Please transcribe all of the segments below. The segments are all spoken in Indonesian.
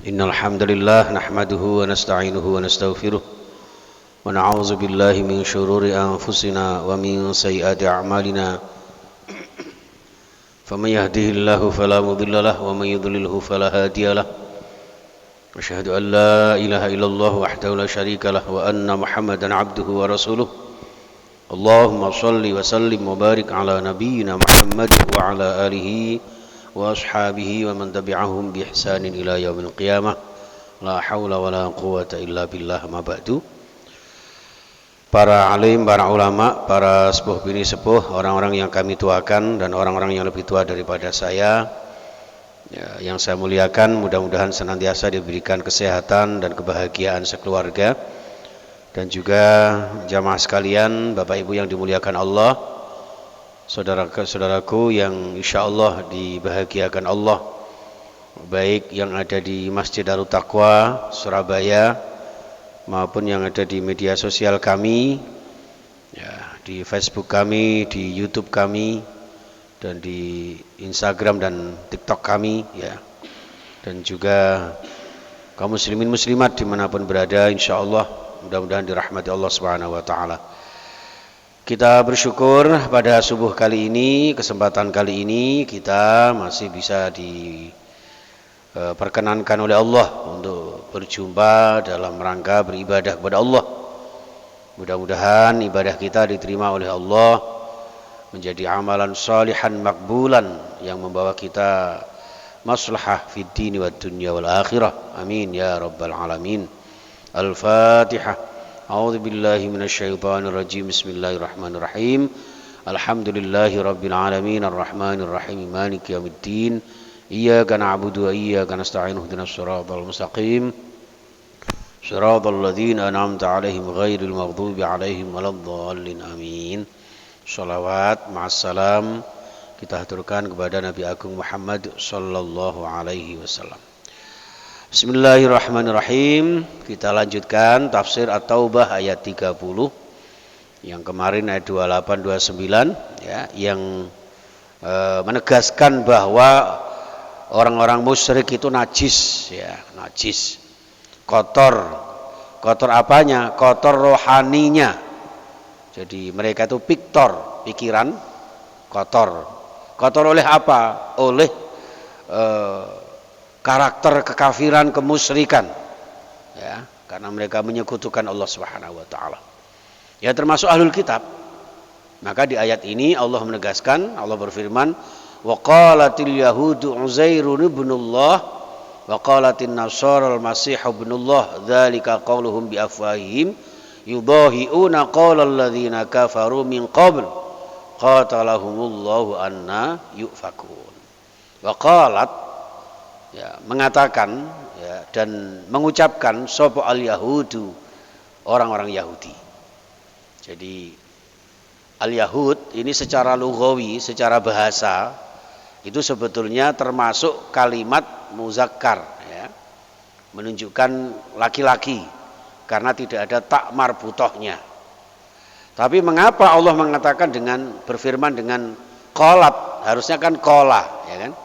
إن الحمد لله نحمده ونستعينه ونستغفره ونعوذ بالله من شرور أنفسنا ومن سيئات أعمالنا فمن يهده الله فلا مضل له ومن يضلله فلا هادي له أشهد أن لا إله إلا الله وحده لا شريك له وأن محمدا عبده ورسوله اللهم صل وسلم وبارك على نبينا محمد وعلى آله وأصحابه ومن تبعهم بإحسان إلى يوم القيامة لا حول ولا قوة إلا بالله ما بعد. Para alim, para ulama, para sepuh bini sepuh, orang-orang yang kami tuakan dan orang-orang yang lebih tua daripada saya, yang saya muliakan, mudah-mudahan senantiasa diberikan kesehatan dan kebahagiaan sekeluarga, dan juga jamaah sekalian, Bapak Ibu yang dimuliakan Allah, saudaraku yang insya Allah dibahagiakan Allah, baik yang ada di Masjid Darut Taqwa Surabaya maupun yang ada di media sosial kami, di Facebook kami, di YouTube kami, dan di Instagram dan TikTok kami, dan juga kaum muslimin muslimat dimanapun berada, insya Allah mudah-mudahan dirahmati Allah Subhanahu Wa Taala. Kita bersyukur pada subuh kali ini, kesempatan kali ini kita masih bisa diperkenankan oleh Allah untuk berjumpa dalam rangka beribadah kepada Allah. Mudah-mudahan ibadah kita diterima oleh Allah, menjadi amalan salihan makbulan yang membawa kita maslahah fid dini wad dunya wal akhirah. Amin ya rabbal alamin. Al-Fatihah. A'udzu billahi minasyaitonir rajim. Bismillahirrahmanirrahim. Alhamdulillahi rabbil alamin arrahmanir rahim maliki yaumiddin. Iyyaka na'budu wa iyyaka nasta'in ihdinas siratal mustaqim. Siratal ladzina an'amta 'alaihim ghairil maghdubi 'alaihim waladdallin. Amin. Shalawat ma'assalam kita haturkan kepada Nabi Agung Muhammad sallallahu alaihi wasallam. Bismillahirrahmanirrahim. Kita lanjutkan tafsir At-Taubah ayat 30. Yang kemarin ayat 28 29 yang menegaskan bahwa orang-orang musyrik itu najis, najis. Kotor. Kotor apanya? Kotor rohaninya. Jadi mereka itu pikiran kotor. Kotor oleh apa? Oleh karakter kekafiran, kemusyrikan, karena mereka menyekutukan Allah Subhanahu Wa Taala. Ya, termasuk ahlul kitab. Maka di ayat ini Allah menegaskan, Allah berfirman, wa qalatil yahudu Uzairun ibnullah wa qalatin nasara al-masih ibnullah dzalika qauluhum bi afwahihim yudahiuna qaulal ladzina kafaru min qabl qatalahumullahu anna yufakun. Wa qalat, mengatakan dan mengucapkan sapa al-yahudu, orang-orang Yahudi. Jadi al-yahud ini secara lughawi, secara bahasa itu sebetulnya termasuk kalimat muzakkar, menunjukkan laki-laki karena tidak ada tak marbutohnya. Tapi mengapa Allah mengatakan berfirman dengan qalat? Harusnya kan qala, kan?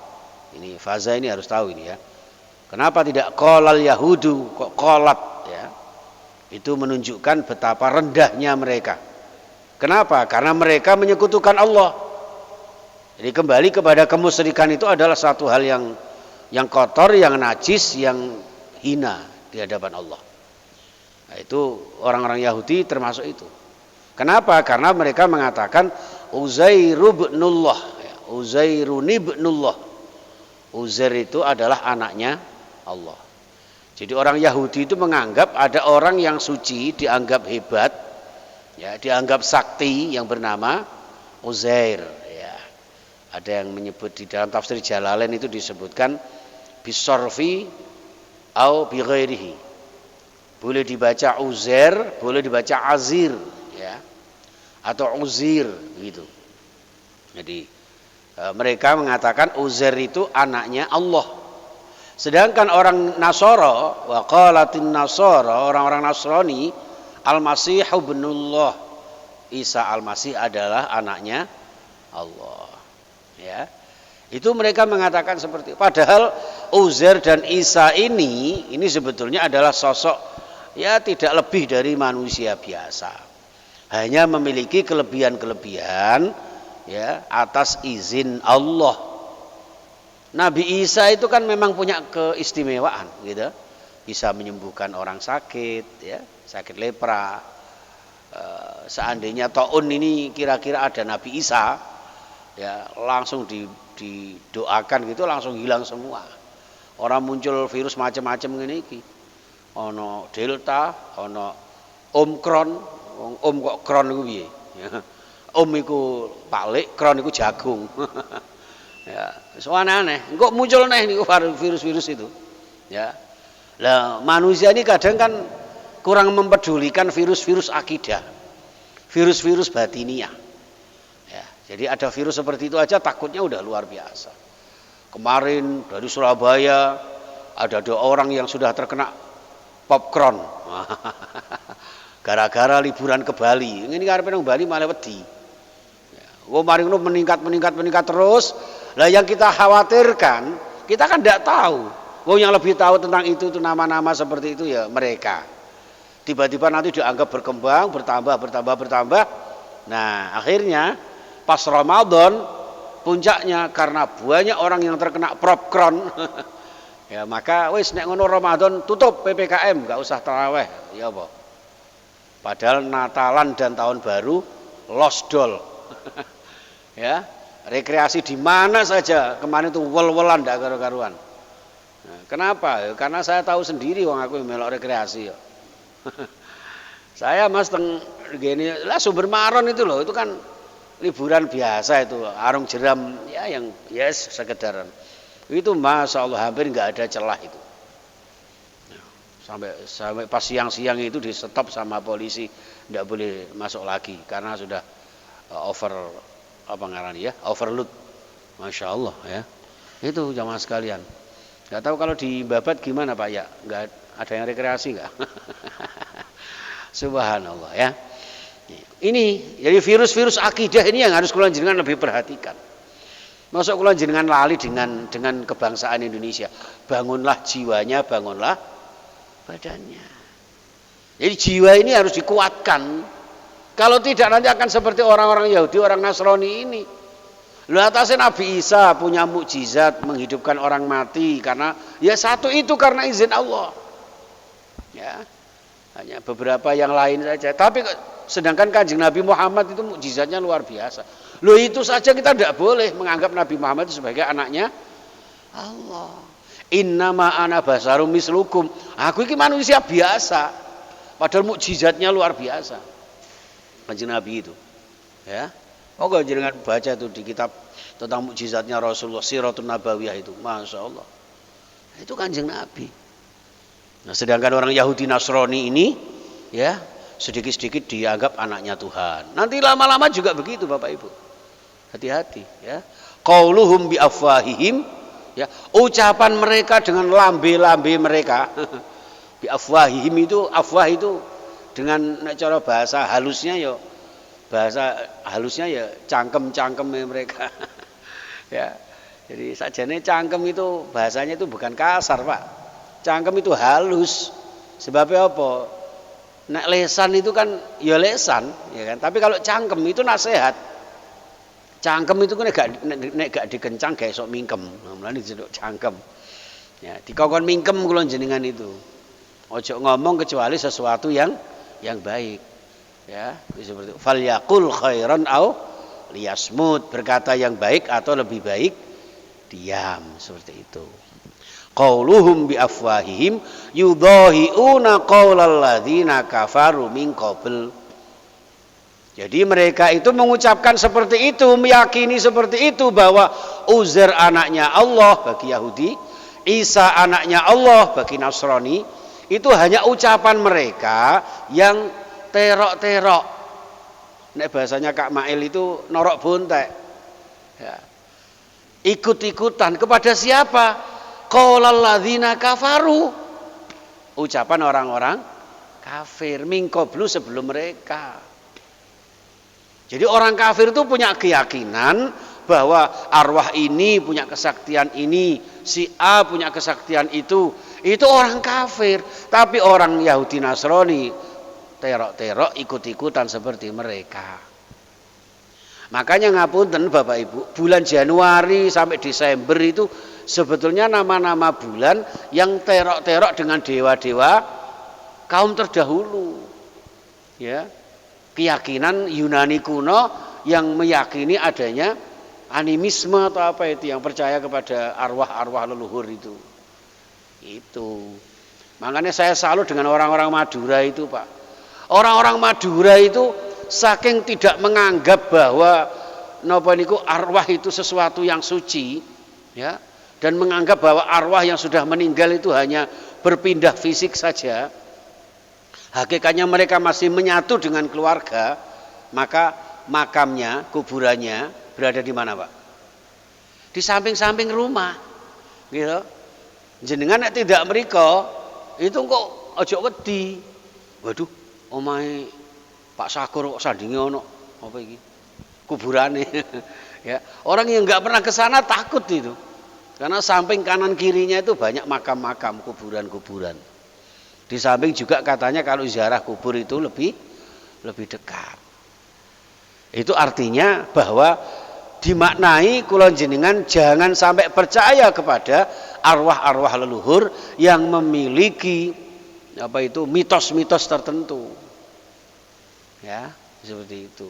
Ini faza ini harus tahu ini, Kenapa tidak qalal yahudu kok qalat, Itu menunjukkan betapa rendahnya mereka. Kenapa? Karena mereka menyekutukan Allah. Jadi kembali kepada kemusyrikan itu adalah satu hal yang kotor, yang najis, yang hina di hadapan Allah. Nah, itu orang-orang Yahudi termasuk itu. Kenapa? Karena mereka mengatakan Uzairun ibnullah, Uzairun ibnullah. Uzair itu adalah anaknya Allah. Jadi orang Yahudi itu menganggap ada orang yang suci, dianggap hebat, dianggap sakti yang bernama Uzair. Ada yang menyebut di dalam tafsir Jalalain itu disebutkan bisorfi au bighairihi. Boleh dibaca Uzair, boleh dibaca Azir, atau Uzir gitu. Jadi mereka mengatakan Uzair itu anaknya Allah. Sedangkan orang Nasara, wa qalatin Nasara, orang-orang Nasrani, Al-Masih ibnullah, Isa Al-Masih adalah anaknya Allah. Itu mereka mengatakan seperti itu. Padahal Uzair dan Isa ini sebetulnya adalah sosok ya tidak lebih dari manusia biasa. Hanya memiliki kelebihan-kelebihan ya atas izin Allah. Nabi Isa itu kan memang punya keistimewaan gitu. Bisa menyembuhkan orang sakit ya, sakit lepra. Seandainya taun ini kira-kira ada Nabi Isa ya langsung didoakan gitu langsung hilang semua. Orang muncul virus macam-macam ngene iki. Ono Delta, ono Omikron, Om kok kron iku piye? Ya. Om iku palik, kron iku jagung. Ya, soalnya aneh. Kok muncul nih niku virus-virus itu. Ya. Lah manusia ini kadang kan kurang mempedulikan virus-virus akidah. Virus-virus batiniah. Ya, jadi ada virus seperti itu aja takutnya udah luar biasa. Kemarin dari Surabaya ada 2 orang yang sudah terkena popcorn. Gara-gara liburan ke Bali. Ini karena nang Bali malah wedi. Ya, mari ngono meningkat terus. Lah yang kita khawatirkan, kita kan tidak tahu. Yang lebih tahu tentang itu nama-nama seperti itu ya mereka. Tiba-tiba nanti dianggap berkembang, bertambah. Nah, akhirnya pas Ramadan puncaknya karena banyak orang yang terkena popcorn. Ya, maka wis nek ngono Ramadan tutup PPKM, enggak usah tarawih, ya apa? Padahal Natalan dan tahun baru lost doll. Ya, rekreasi di mana saja kemarin itu wel-welan ndak karu-karuan. Nah, kenapa? Ya, karena saya tahu sendiri wong aku melok rekreasi ya. Saya Mas teng gini lah Sumber Maron itu loh, itu kan liburan biasa itu, arung jeram ya yang yes sekedaran. Itu Masya Allah hampir nggak ada celah itu. Sampai pas siang-siang itu di stop sama polisi, tidak boleh masuk lagi karena sudah overload. Masya Allah ya. Itu jamaah sekalian. Nggak tahu kalau di Babat gimana Pak ya? Nggak ada yang rekreasi nggak? Subhanallah ya. Ini jadi virus-virus akidah ini yang harus kula jenengan lebih perhatikan. Masuk kula jenengan lali dengan kebangsaan Indonesia. Bangunlah jiwanya, bangunlah badannya. Jadi jiwa ini harus dikuatkan. Kalau tidak nanti akan seperti orang-orang Yahudi, orang Nasrani ini. Lalu atasnya Nabi Isa punya mukjizat menghidupkan orang mati karena ya satu itu karena izin Allah. Ya. Hanya beberapa yang lain saja. Tapi sedangkan Kanjeng Nabi Muhammad itu mukjizatnya luar biasa. Loh itu saja kita tidak boleh menganggap Nabi Muhammad itu sebagai anaknya Allah. Innama ana basarum mislukum. Aku ini manusia biasa. Padahal mukjizatnya luar biasa. Kanjeng Nabi itu. Ya. Kalau jangan baca itu di kitab tentang mukjizatnya Rasulullah Siratun Nabawiyah itu. Masya Allah. Itu Kanjeng Nabi. Nah, sedangkan orang Yahudi Nasrani ini ya sedikit-sedikit dianggap anaknya Tuhan. Nanti lama-lama juga begitu Bapak Ibu. Hati-hati ya. Qauluhum bi afwahihim ya, ucapan mereka dengan lambe-lambe mereka. Bi afwahihim itu afwah itu dengan cara bahasa halusnya ya cangkem mereka. Ya. Jadi sajane cangkem itu bahasanya itu bukan kasar, Pak. Cangkem itu halus. Sebabnya apa? Nek lesan itu kan ya lesan, ya kan. Tapi kalau cangkem itu nasihat. Cangkem itu kan nek gak dikencang gak esok mingkem. Mulane disebut cangkem. Ya, dikongkon mingkem kula jenengan itu. Ojo ngomong kecuali sesuatu yang baik. Ya, seperti fal yaqul khairan au liyasmut, berkata yang baik atau lebih baik diam, seperti itu. Qauluhum bi afwahihim yudahiuna qaulal ladzina kafaru min qabl. Jadi mereka itu mengucapkan seperti itu, meyakini seperti itu bahwa Uzair anaknya Allah bagi Yahudi, Isa anaknya Allah bagi Nasrani, itu hanya ucapan mereka yang terok-terok. Nek bahasanya Kak Mail itu norok bontek. Ya. Ikut-ikutan kepada siapa? Qaulal ladzina kafaru. Ucapan orang-orang kafir min qablu sebelum mereka. Jadi orang kafir itu punya keyakinan bahwa arwah ini punya kesaktian ini, si A punya kesaktian itu orang kafir. Tapi orang Yahudi Nasrani terok-terok ikut-ikutan seperti mereka. Makanya ngapunten Bapak Ibu, bulan Januari sampai Desember itu sebetulnya nama-nama bulan yang terok-terok dengan dewa-dewa kaum terdahulu. Ya. Keyakinan Yunani kuno yang meyakini adanya animisme atau apa itu, yang percaya kepada arwah-arwah leluhur itu. Makanya saya salut dengan orang-orang Madura itu, Pak. Orang-orang Madura itu saking tidak menganggap bahwa arwah itu sesuatu yang suci, ya, dan menganggap bahwa arwah yang sudah meninggal itu hanya berpindah fisik saja. Hakikatnya mereka masih menyatu dengan keluarga, maka makamnya, kuburannya berada di mana, Pak? Di samping-samping rumah, gitu. Jenengan nek tidak mriko, itu kok aja wedi. Waduh, omahe Pak Sakur kok sandinge ono apa iki? Kuburane. Ya, orang yang enggak pernah ke sana takut itu. Karena samping kanan kirinya itu banyak makam-makam, kuburan-kuburan. Di samping juga katanya kalau ziarah kubur itu lebih dekat. Itu artinya bahwa dimaknai kula jenengan jangan sampai percaya kepada arwah-arwah leluhur yang memiliki mitos-mitos tertentu. Ya, seperti itu.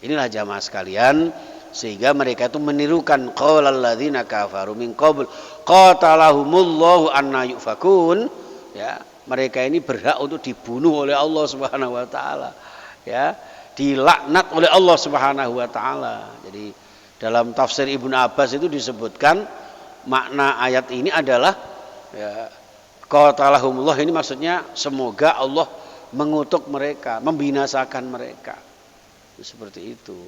Inilah jamaah sekalian, sehingga mereka itu menirukan qaulal ladzina kafaru min qabl qatalahumullahu anna yufakun. Ya, mereka ini berhak untuk dibunuh oleh Allah Subhanahu wa taala. Ya, dilaknat oleh Allah Subhanahu wa taala. Jadi dalam tafsir Ibnu Abbas itu disebutkan makna ayat ini adalah ya, qatalahumullah ini maksudnya semoga Allah mengutuk mereka, membinasakan mereka. Seperti itu.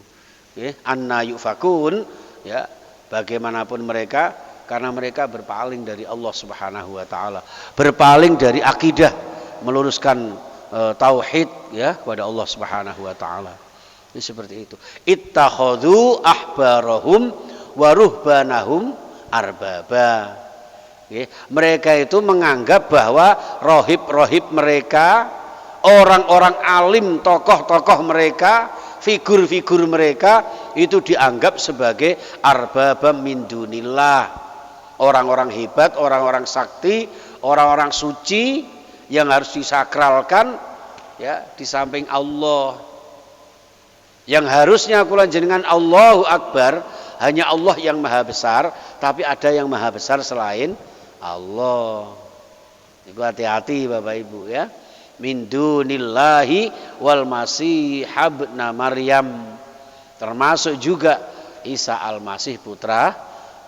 Ya, anna yufakun, ya, bagaimanapun mereka, karena mereka berpaling dari Allah Subhanahu wa taala, berpaling dari akidah, meluruskan tauhid ya kepada Allah Subhanahu wa taala. Ini seperti itu. Ittakhadhu ahbarahum wa ruhbanahum arbaba. Ya, mereka itu menganggap bahwa rohib-rohib mereka, orang-orang alim, tokoh-tokoh mereka, figur-figur mereka itu dianggap sebagai arbabam min dunillah. Orang-orang hebat, orang-orang sakti, orang-orang suci yang harus disakralkan ya di samping Allah. Yang harusnya kula jenengan Allahu Akbar, hanya Allah yang maha besar, tapi ada yang maha besar selain Allah. Itu hati-hati Bapak Ibu ya. Min dunillahi wal masih ibna Maryam, termasuk juga Isa al-Masih putra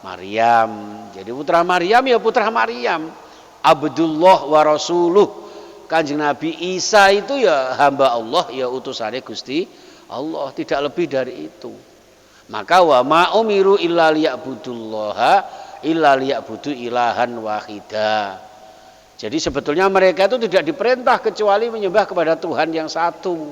Maryam. Jadi putra Maryam ya putra Maryam, Abdullah wa rasuluh. Kanjeng Nabi Isa itu ya hamba Allah, ya utusannya Gusti Allah, tidak lebih dari itu. Maka wa ma umiru illa liya'budullaha illa liya'budu ilahan wahida. Jadi sebetulnya mereka itu tidak diperintah kecuali menyembah kepada Tuhan yang satu.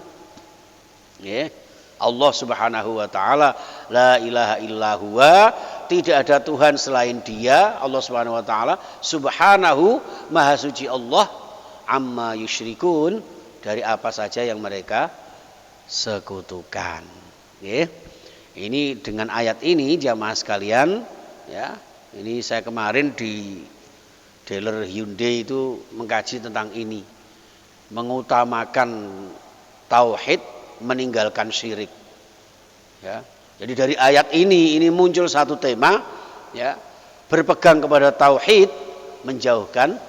Ya. Allah Subhanahu wa taala, la ilaha illa huwa, tidak ada Tuhan selain Dia, Allah Subhanahu wa taala, subhanahu, maha suci Allah, amma yusyrikun, dari apa saja yang mereka sekutukan. Ya. Ini dengan ayat ini jamaah sekalian, ya. Ini saya kemarin di dealer Hyundai itu mengkaji tentang ini, mengutamakan tauhid, meninggalkan syirik. Ya. Jadi dari ayat ini muncul satu tema, ya, berpegang kepada tauhid, menjauhkan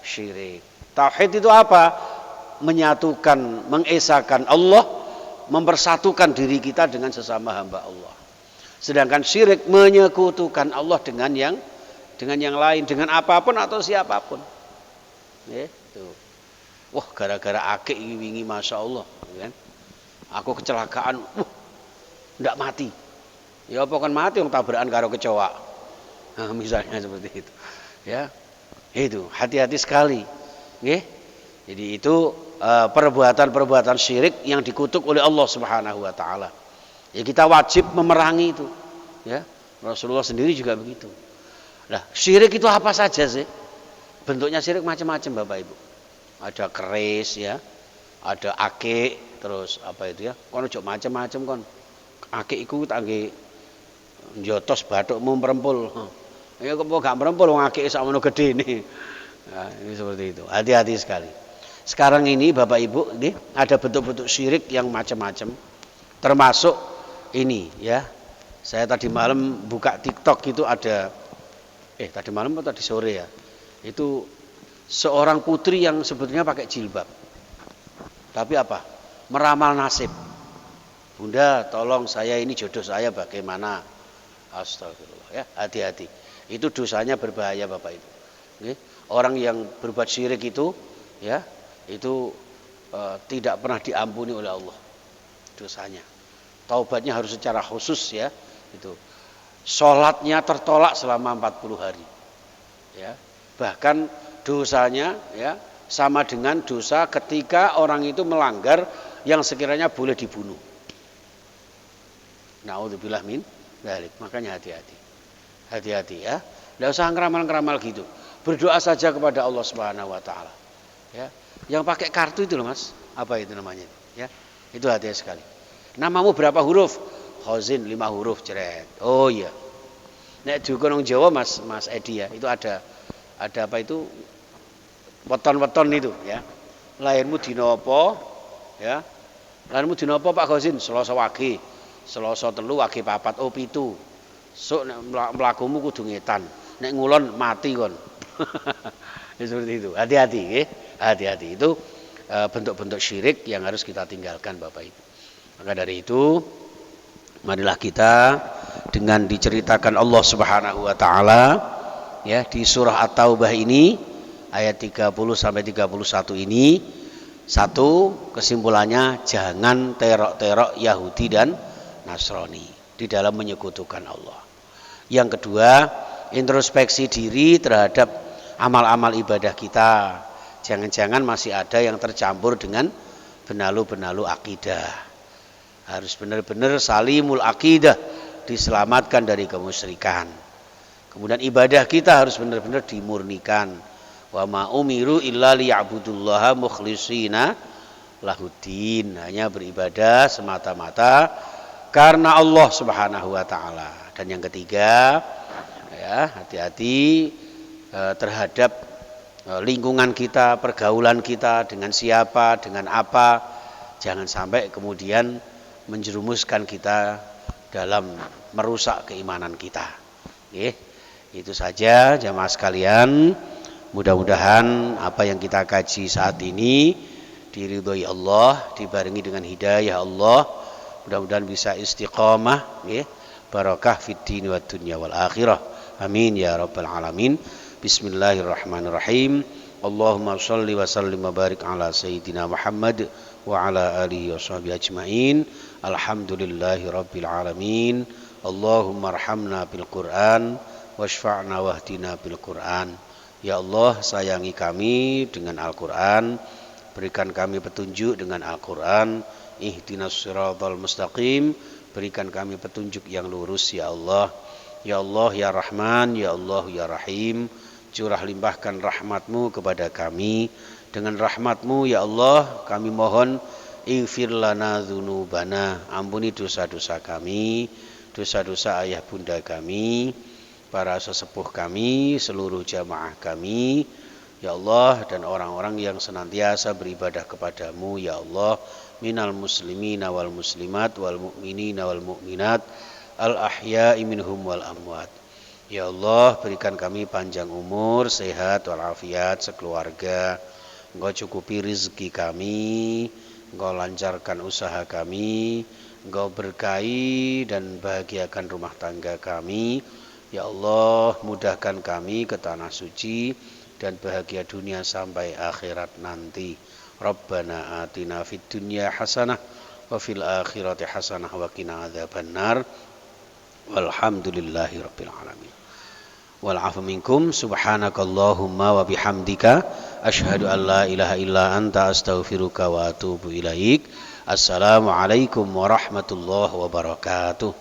syirik. Tauhid itu apa? Menyatukan, mengesahkan Allah, mempersatukan diri kita dengan sesama hamba Allah. Sedangkan syirik menyekutukan Allah dengan yang lain, dengan apapun atau siapapun. Gitu. Wah, gara-gara akik wingi masya Allah, kan? Aku kecelakaan, ndak mati. Ya apa kan mati, yang tabrakan karo kecoa. Nah, misalnya seperti itu. Ya, itu hati-hati sekali. Nggih. Jadi itu perbuatan-perbuatan syirik yang dikutuk oleh Allah Subhanahu wa taala. Ya kita wajib memerangi itu. ya. Rasulullah sendiri juga begitu. Nah, syirik itu apa saja sih? Bentuknya syirik macam-macam Bapak Ibu. Ada keris ya, ada akik, terus apa itu ya? Kon ojo macam-macam kon. Akik iku tangge njotos bathukmu merempul. Ya kok gak merempul wong akik sakmono gedene. Nah, ini seperti itu. Hati-hati sekali. Sekarang ini Bapak Ibu, ini ada bentuk-bentuk syirik yang macam-macam. Termasuk ini ya. Saya tadi malam buka TikTok itu ada tadi malam atau tadi sore ya. Itu seorang putri yang sebetulnya pakai jilbab. Tapi apa? Meramal nasib. Bunda, tolong saya ini jodoh saya bagaimana? Astagfirullah ya, hati-hati. Itu dosanya berbahaya Bapak Ibu. Oke? Orang yang berbuat syirik itu ya, itu tidak pernah diampuni oleh Allah dosanya. Taubatnya harus secara khusus ya. Itu sholatnya tertolak selama 40 hari ya, bahkan dosanya ya sama dengan dosa ketika orang itu melanggar yang sekiranya boleh dibunuh. Naudzubillah min dzalik. Makanya hati-hati ya, tidak usah ngeramal-ngeramal gitu, berdoa saja kepada Allah Subhanahu wa taala ya. Yang pakai kartu itu loh Mas, apa itu namanya ya, itu hati-hati sekali. Namamu berapa huruf? Khozin 5 huruf jeret. Oh iya. Nek dukun wong Jawa Mas Edi ya, itu ada apa itu? Weton-weton itu ya. Lahirmu dina apa? Ya. Lahirmu dina apa Pak Khozin? Selasa Wage. Selasa 3 Wage 4 7. Sok nek mlakumu kudu ngetan. Nek ngulon mati kon. Ya, seperti itu. Hati-hati nggih. Hati-hati. Itu bentuk-bentuk syirik yang harus kita tinggalkan Bapak Ibu. Maka dari itu marilah kita dengan diceritakan Allah Subhanahu wa taala ya di surah At-Taubah ini ayat 30 sampai 31 ini, satu kesimpulannya jangan terok-terok Yahudi dan Nasrani di dalam menyekutukan Allah. Yang kedua, introspeksi diri terhadap amal-amal ibadah kita. Jangan-jangan masih ada yang tercampur dengan benalu-benalu akidah. Harus benar-benar salimul akidah, diselamatkan dari kemusyrikan. Kemudian ibadah kita harus benar-benar dimurnikan. Wa ma umiru illa liya'budullaha mukhlishina lahuddin. Hanya beribadah semata-mata karena Allah Subhanahu wa taala. Dan yang ketiga, ya, hati-hati terhadap lingkungan kita, pergaulan kita, dengan siapa, dengan apa. Jangan sampai kemudian menjerumuskan kita dalam merusak keimanan kita. Itu saja jamaah sekalian. Mudah-mudahan apa yang kita kaji saat ini diridhoi Allah, dibarengi dengan hidayah Allah. Mudah-mudahan bisa istiqamah, barakah fid din wad dunya wal akhirah. Amin ya rabbal alamin. Bismillahirrahmanirrahim. Allahumma shalli wa sallim wa barik ala sayyidina Muhammad wa ala alihi wa sahbihi ajmain. Alhamdulillahi rabbil alamin. Allahumma arhamna bil Qur'an washfa'na wahdina bil Qur'an. Ya Allah, sayangi kami dengan Al-Qur'an, berikan kami petunjuk dengan Al-Qur'an. Ihdinas siratal mustaqim, berikan kami petunjuk yang lurus ya Allah. Ya Allah ya Rahman, ya Allah ya Rahim, curah limpahkan rahmat-Mu kepada kami. Dengan rahmat-Mu ya Allah, kami mohon ighfir lana dzunubana, ampuni dosa-dosa kami, dosa-dosa ayah bunda kami, para sesepuh kami, seluruh jamaah kami ya Allah, dan orang-orang yang senantiasa beribadah kepadamu ya Allah, minal muslimina wal muslimat wal mu'minina wal mu'minat al ahya'i minhum wal amwat. Ya Allah, berikan kami panjang umur, sehat walafiat sekeluarga. Engkau cukupi rezeki kami, Engkau lancarkan usaha kami, Engkau berkahi dan bahagiakan rumah tangga kami. Ya Allah, mudahkan kami ke tanah suci dan bahagia dunia sampai akhirat nanti. Rabbana atina fid dunya hasanah wa fil akhirati hasanah wa qina adzabannar. Walhamdulillahi rabbil alamin. Wal afu minkum, subhanakallahumma wa bihamdika asyhadu an la ilaha illa anta astaghfiruka wa atubu ilaik. Assalamualaikum warahmatullahi wabarakatuh.